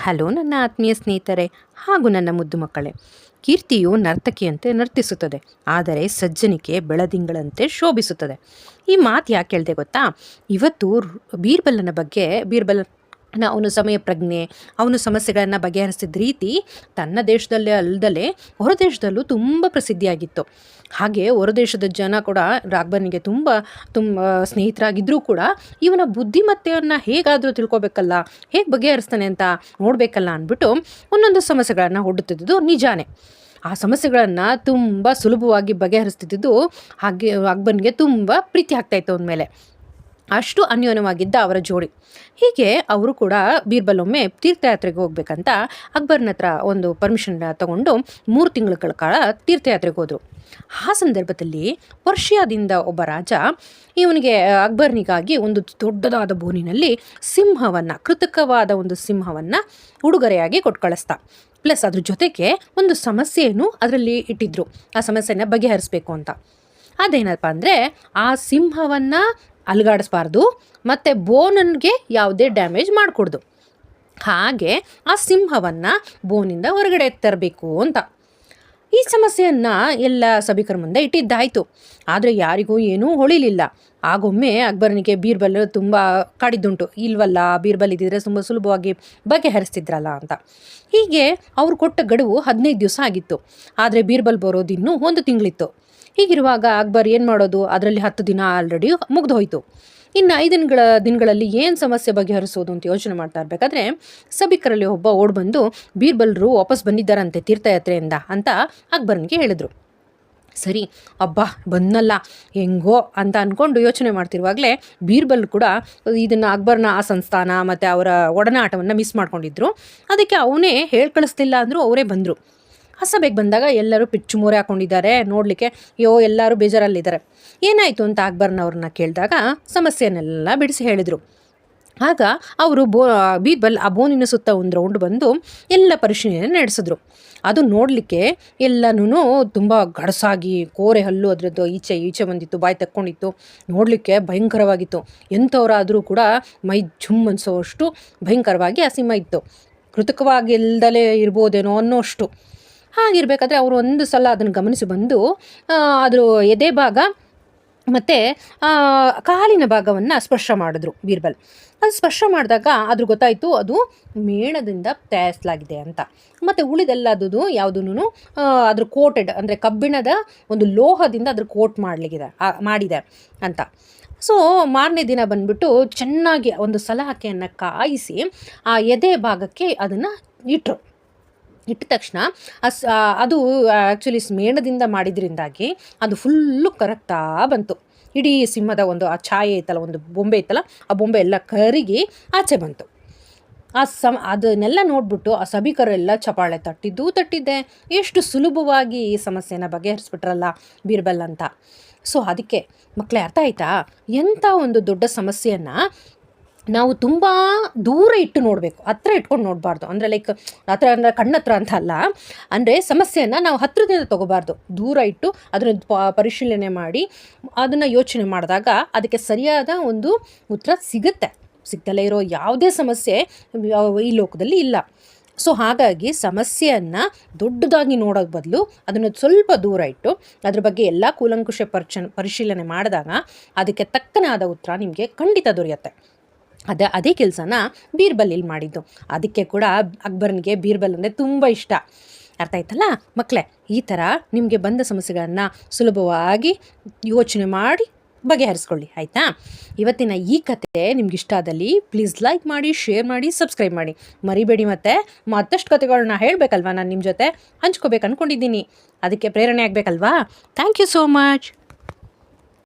Hello ನನ್ನ ಆತ್ಮೀಯ ಸ್ನೇಹಿತರೆ ಹಾಗೂ ನನ್ನ ಮುದ್ದು ಮಕ್ಕಳೇ. ಕೀರ್ತಿಯು ನರ್ತಕಿಯಂತೆ ನರ್ತಿಸುತ್ತದೆ, ಆದರೆ ಸಜ್ಜನಿಕೆ ಬೆಳದಿಂಗಳಂತೆ ಶೋಭಿಸುತ್ತದೆ. ಈ ಮಾತು ಯಾಕೆ ಹೇಳ್ದೆ ಗೊತ್ತಾ? ಇವತ್ತು ಬೀರ್ಬಲನ ಬಗ್ಗೆ, ಅವನು ಸಮಯ ಪ್ರಜ್ಞೆ, ಅವನು ಸಮಸ್ಯೆಗಳನ್ನು ಬಗೆಹರಿಸಿದ ರೀತಿ ತನ್ನ ದೇಶದಲ್ಲೇ ಅಲ್ಲದಲೇ ಹೊರ ದೇಶದಲ್ಲೂ ತುಂಬ ಪ್ರಸಿದ್ಧಿಯಾಗಿತ್ತು. ಹಾಗೆ ಹೊರದೇಶದ ಜನ ಕೂಡ ಅಕ್ಬರನಿಗೆ ತುಂಬ ಸ್ನೇಹಿತರಾಗಿದ್ದರೂ ಕೂಡ ಇವನ ಬುದ್ಧಿಮತ್ತೆಯನ್ನು ಹೇಗಾದರೂ ತಿಳ್ಕೊಬೇಕಲ್ಲ, ಹೇಗೆ ಬಗೆಹರಿಸ್ತಾನೆ ಅಂತ ನೋಡಬೇಕಲ್ಲ ಅಂದ್ಬಿಟ್ಟು ಒಂದೊಂದು ಸಮಸ್ಯೆಗಳನ್ನು ಒಡ್ಡುತ್ತಿದ್ದು ನಿಜಾನೇ. ಆ ಸಮಸ್ಯೆಗಳನ್ನು ತುಂಬ ಸುಲಭವಾಗಿ ಬಗೆಹರಿಸ್ತಿದ್ದು ಹಾಗೆ ಅಕ್ಬರನಿಗೆ ತುಂಬ ಪ್ರೀತಿ ಆಗ್ತಾಯಿತ್ತು ಅವನ ಮೇಲೆ. ಅಷ್ಟು ಅನ್ಯೋನ್ಯವಾಗಿದ್ದ ಅವರ ಜೋಡಿ. ಹೀಗೆ ಅವರು ಕೂಡ ಬೀರ್ಬಲ್ ಒಮ್ಮೆ ತೀರ್ಥಯಾತ್ರೆಗೆ ಹೋಗ್ಬೇಕಂತ ಅಕ್ಬರ್ನ ಹತ್ರ ಒಂದು ಪರ್ಮಿಷನ್ ತಗೊಂಡು 3 ತಿಂಗಳ ಕಾಲ ತೀರ್ಥಯಾತ್ರೆಗೆ ಹೋದರು. ಆ ಸಂದರ್ಭದಲ್ಲಿ ಪರ್ಷಿಯಾದಿಂದ ಒಬ್ಬ ರಾಜ ಇವನಿಗೆ ಅಕ್ಬರ್ನಿಗಾಗಿ ಒಂದು ದೊಡ್ಡದಾದ ಬೋನಿನಲ್ಲಿ ಸಿಂಹವನ್ನು, ಕೃತಕವಾದ ಒಂದು ಸಿಂಹವನ್ನು ಉಡುಗೊರೆಯಾಗಿ ಕೊಟ್ಟು ಕಳಿಸ್ತಾ. ಪ್ಲಸ್ ಅದ್ರ ಜೊತೆಗೆ ಒಂದು ಸಮಸ್ಯೆಯನ್ನು ಅದರಲ್ಲಿ ಇಟ್ಟಿದ್ರು, ಆ ಸಮಸ್ಯೆನ ಬಗೆಹರಿಸ್ಬೇಕು ಅಂತ. ಅದೇನಪ್ಪ ಅಂದರೆ ಆ ಸಿಂಹವನ್ನು ಅಲುಗಾಡಿಸ್ಬಾರ್ದು ಮತ್ತು ಬೋನನ್ಗೆ ಯಾವುದೇ ಡ್ಯಾಮೇಜ್ ಮಾಡಿಕೊಡ್ದು. ಹಾಗೆ ಆ ಸಿಂಹವನ್ನು ಬೋನಿಂದ ಹೊರಗಡೆ ತರಬೇಕು ಅಂತ. ಈ ಸಮಸ್ಯೆಯನ್ನು ಎಲ್ಲ ಸಭಿಕರ ಮುಂದೆ ಇಟ್ಟಿದ್ದಾಯಿತು. ಆದರೆ ಯಾರಿಗೂ ಏನೂ ಹೊಳಿಲಿಲ್ಲ. ಆಗೊಮ್ಮೆ ಅಕ್ಬರನಿಗೆ ಬೀರ್ಬಲ್ ತುಂಬ ಕಾಡಿದ್ದುಂಟು, ಇಲ್ವಲ್ಲ ಬೀರ್ಬಲ್ ಇದ್ದಿದ್ರೆ ತುಂಬ ಸುಲಭವಾಗಿ ಬಗೆಹರಿಸ್ತಿದ್ರಲ್ಲ ಅಂತ. ಹೀಗೆ ಅವ್ರು ಕೊಟ್ಟ ಗಡುವು 15 ದಿವಸ ಆಗಿತ್ತು. ಆದರೆ ಬೀರ್ಬಲ್ ಬರೋದು ಇನ್ನೂ 1 ತಿಂಗಳಿತ್ತು. ಹೀಗಿರುವಾಗ ಅಕ್ಬರ್ ಏನು ಮಾಡೋದು? ಅದರಲ್ಲಿ 10 ದಿನ ಆಲ್ರೆಡಿ ಮುಗ್ದು ಹೋಯಿತು. ಇನ್ನು 5 ದಿನಗಳಲ್ಲಿ ಏನು ಸಮಸ್ಯೆ ಬಗೆಹರಿಸೋದು ಅಂತ ಯೋಚನೆ ಮಾಡ್ತಾ ಇರಬೇಕಾದ್ರೆ ಸಭಿಕರಲ್ಲಿ ಒಬ್ಬ ಓಡ್ ಬಂದು ಬೀರ್ಬಲ್ರು ವಾಪಸ್ ಬಂದಿದ್ದಾರಂತೆ ತೀರ್ಥಯಾತ್ರೆಯಿಂದ ಅಂತ ಅಕ್ಬರನಿಗೆ ಹೇಳಿದ್ರು. ಸರಿ ಅಬ್ಬಾ ಬಂದಲ್ಲ ಹೆಂಗೋ ಅಂತ ಅಂದ್ಕೊಂಡು ಯೋಚನೆ ಮಾಡ್ತಿರುವಾಗಲೇ ಬೀರ್ಬಲ್ ಕೂಡ ಇದನ್ನು ಅಕ್ಬರ್ನ ಆ ಸಂಸ್ಥಾನ ಮತ್ತು ಅವರ ಒಡನಾಟವನ್ನು ಮಿಸ್ ಮಾಡ್ಕೊಂಡಿದ್ರು. ಅದಕ್ಕೆ ಅವನೇ ಹೇಳಿ ಕಳಿಸ್ತಿಲ್ಲ ಅಂದರೂ ಅವರೇ ಬಂದರು. ಆ ಸಭೆಗೆ ಬಂದಾಗ ಎಲ್ಲರೂ ಪಿಚ್ಚು ಮೋರೆ ಹಾಕ್ಕೊಂಡಿದ್ದಾರೆ ನೋಡಲಿಕ್ಕೆ. ಎಲ್ಲರೂ ಬೇಜಾರಲ್ಲಿದ್ದಾರೆ. ಏನಾಯಿತು ಅಂತ ಅಕ್ಬರ್ನವ್ರನ್ನ ಕೇಳಿದಾಗ ಸಮಸ್ಯೆಯನ್ನೆಲ್ಲ ಬಿಡಿಸಿ ಹೇಳಿದರು. ಆಗ ಅವರು ಬೀರ್ಬಲ್ ಆ ಬೋನಿನ ಸುತ್ತ ಒಂದು ರೌಂಡ್ ಬಂದು ಎಲ್ಲ ಪರಿಶೀಲನೆ ನಡೆಸಿದ್ರು. ಅದು ನೋಡಲಿಕ್ಕೆ ಎಲ್ಲನೂ ತುಂಬ ಗಡಸಾಗಿ ಕೋರೆ ಹಲ್ಲು ಅದರದ್ದು ಈಚೆ ಬಂದಿತ್ತು, ಬಾಯಿ ತಕ್ಕೊಂಡಿತ್ತು. ನೋಡಲಿಕ್ಕೆ ಭಯಂಕರವಾಗಿತ್ತು. ಎಂಥವರಾದರೂ ಕೂಡ ಮೈ ಝುಮ್ ಅನಿಸೋಷ್ಟು ಭಯಂಕರವಾಗಿ ಆ ಸಿಂಹ ಇತ್ತು. ಕೃತಕವಾಗಿಲ್ದಲೇ ಇರ್ಬೋದೇನೋ ಅನ್ನೋಷ್ಟು. ಹಾಗಿರಬೇಕಾದ್ರೆ ಅವರು ಒಂದು ಸಲ ಅದನ್ನು ಗಮನಿಸಿ ಬಂದು ಅದ್ರ ಎದೆ ಭಾಗ ಮತ್ತು ಕಾಲಿನ ಭಾಗವನ್ನು ಸ್ಪರ್ಶ ಮಾಡಿದ್ರು ಬೀರ್ಬಲ್. ಅದು ಸ್ಪರ್ಶ ಮಾಡಿದಾಗ ಅದ್ರ ಗೊತ್ತಾಯಿತು ಅದು ಮೇಣದಿಂದ ತಯಾರಿಸಲಾಗಿದೆ ಅಂತ. ಮತ್ತು ಉಳಿದೆಲ್ಲದು ಯಾವುದೂ ಅದ್ರ ಕೋಟೆಡ್ ಅಂದರೆ ಕಬ್ಬಿಣದ ಒಂದು ಲೋಹದಿಂದ ಅದ್ರ ಕೋಟ್ ಮಾಡಿದೆ ಅಂತ. ಸೊ ಮಾರನೇ ದಿನ ಬಂದುಬಿಟ್ಟು ಚೆನ್ನಾಗಿ ಒಂದು ಸಲಾಕೆಯನ್ನು ಕಾಯಿಸಿ ಆ ಎದೆ ಭಾಗಕ್ಕೆ ಅದನ್ನು ಇಟ್ಟ ತಕ್ಷಣ ಅದು ಆ್ಯಕ್ಚುಲಿ ಮೇಣದಿಂದ ಮಾಡಿದ್ರಿಂದಾಗಿ ಅದು ಫುಲ್ಲು ಕರಗ್ತಾ ಬಂತು. ಇಡೀ ಸಿಂಹದ ಒಂದು ಆ ಛಾಯೆ ಇತ್ತಲ್ಲ, ಒಂದು ಬೊಂಬೆ ಇತ್ತಲ್ಲ, ಆ ಬೊಂಬೆ ಎಲ್ಲ ಕರಗಿ ಆಚೆ ಬಂತು. ಅದನ್ನೆಲ್ಲ ನೋಡಿಬಿಟ್ಟು ಆ ಸಭಿಕರೆಲ್ಲ ಚಪಾಳೆ ತಟ್ಟಿದ್ದೆ, ಎಷ್ಟು ಸುಲಭವಾಗಿ ಈ ಸಮಸ್ಯೆನ ಬಗೆಹರಿಸ್ಬಿಟ್ರಲ್ಲ ಬೀರ್ಬಲ್ ಅಂತ. ಸೊ ಅದಕ್ಕೆ ಮಕ್ಕಳೇ ಅರ್ಥ ಆಯ್ತಾ? ಎಂಥ ಒಂದು ದೊಡ್ಡ ಸಮಸ್ಯೆಯನ್ನು ನಾವು ತುಂಬ ದೂರ ಇಟ್ಟು ನೋಡಬೇಕು, ಹತ್ರ ಇಟ್ಕೊಂಡು ನೋಡಬಾರ್ದು. ಅಂದರೆ ಲೈಕ್ ಹತ್ರ ಅಂದರೆ ಕಣ್ಣತ್ರ ಅಂತ ಅಲ್ಲ, ಅಂದರೆ ಸಮಸ್ಯೆಯನ್ನು ನಾವು ಹತ್ರದಿಂದ ತೊಗೋಬಾರ್ದು. ದೂರ ಇಟ್ಟು ಅದನ್ನು ಪರಿಶೀಲನೆ ಮಾಡಿ ಅದನ್ನು ಯೋಚನೆ ಮಾಡಿದಾಗ ಅದಕ್ಕೆ ಸರಿಯಾದ ಒಂದು ಉತ್ತರ ಸಿಗ್ತಲೇ ಇರೋ ಯಾವುದೇ ಸಮಸ್ಯೆ ಈ ಲೋಕದಲ್ಲಿ ಇಲ್ಲ. ಸೊ ಹಾಗಾಗಿ ಸಮಸ್ಯೆಯನ್ನು ದೊಡ್ಡದಾಗಿ ನೋಡೋದು ಬದಲು ಅದನ್ನು ಸ್ವಲ್ಪ ದೂರ ಇಟ್ಟು ಅದ್ರ ಬಗ್ಗೆ ಎಲ್ಲ ಕೂಲಂಕುಷ ಪರಿಶೀಲನೆ ಮಾಡಿದಾಗ ಅದಕ್ಕೆ ತಕ್ಕನಾದ ಉತ್ತರ ನಿಮಗೆ ಖಂಡಿತ ದೊರೆಯುತ್ತೆ. ಅದೇ ಕೆಲಸನ ಬೀರ್ಬಲ್ ಇಲ್ಲಿ ಮಾಡಿದ್ದು. ಅದಕ್ಕೆ ಕೂಡ ಅಕ್ಬರನಿಗೆ ಬೀರ್ಬಲ್ ಅಂದರೆ ತುಂಬ ಇಷ್ಟ. ಅರ್ಥ ಆಯ್ತಲ್ಲ ಮಕ್ಕಳೇ? ಈ ಥರ ನಿಮಗೆ ಬಂದ ಸಮಸ್ಯೆಗಳನ್ನು ಸುಲಭವಾಗಿ ಯೋಚನೆ ಮಾಡಿ ಬಗೆಹರಿಸ್ಕೊಳ್ಳಿ, ಆಯಿತಾ? ಇವತ್ತಿನ ಈ ಕತೆ ನಿಮ್ಗೆ ಇಷ್ಟ ಆದಲ್ಲಿ ಪ್ಲೀಸ್ ಲೈಕ್ ಮಾಡಿ, ಶೇರ್ ಮಾಡಿ, ಸಬ್ಸ್ಕ್ರೈಬ್ ಮಾಡಿ ಮರಿಬೇಡಿ. ಮತ್ತಷ್ಟು ಕತೆಗಳನ್ನ ಹೇಳಬೇಕಲ್ವಾ, ನಾನು ನಿಮ್ಮ ಜೊತೆ ಹಂಚ್ಕೋಬೇಕು ಅಂದ್ಕೊಂಡಿದ್ದೀನಿ. ಅದಕ್ಕೆ ಪ್ರೇರಣೆ ಆಗಬೇಕಲ್ವಾ? Thank you so much.